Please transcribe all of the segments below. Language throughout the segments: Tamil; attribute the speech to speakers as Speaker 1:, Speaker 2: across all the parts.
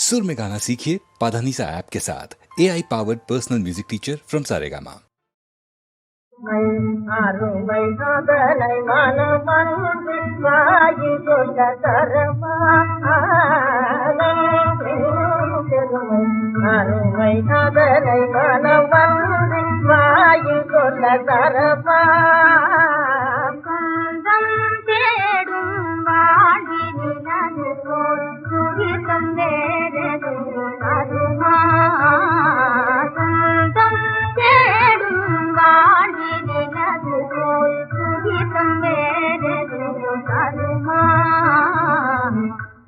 Speaker 1: सुर में गाना सीखिए पाधानीसा ऐप के साथ। AI powered personal music teacher from Saregama.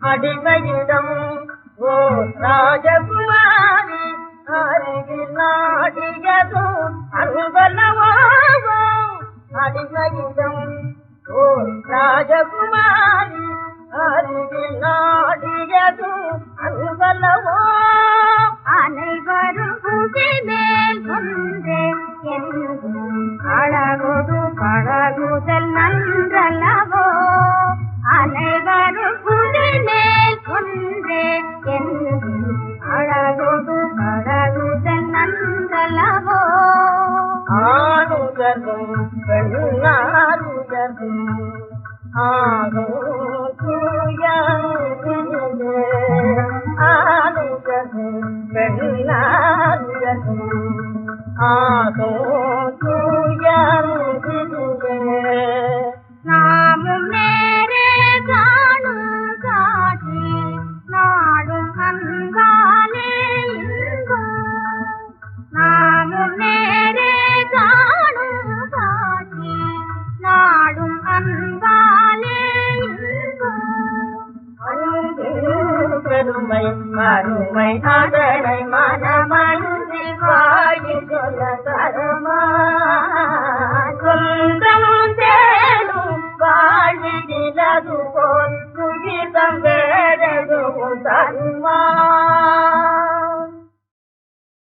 Speaker 2: அடிமையிடம் ஓ ராஜகுமாரி அருகில் நாடியதோ அன்பல்லவோ. அடிமையிடம் ஓ ராஜகுமாரி அருகில் நாடியதோ அன்பல்லவோ.
Speaker 3: அனைவரும் புகை மேல் கொண்டே அழகோடு பழகுதல் நன்றல்லவோ. அனைவரும் புகை மேல் கொண்டே அழகோடு பழகுதல் நன்றல்லவோ.
Speaker 2: ஆணுதலும் பெண்ணாருதலும் ஆணும் தூயங்கிலே. ஆணுதலும் பெண்ணாருதலும் ஆணும் தூயங்கிலே.
Speaker 3: நாமும் நேரே காணும் காட்சி நாடும் அன்பாலே இன்பம். நாமும் நேரே காணும் காட்சி நாடும் அன்பாலே இன்பம்.
Speaker 2: பெருமை அருமை அதனை மனமன்றி வாயி சொல்ல தருமா. சொந்தம் தேடும் வாழ்விலது போல் சுகிதம் வேறெதுவும் தருமா.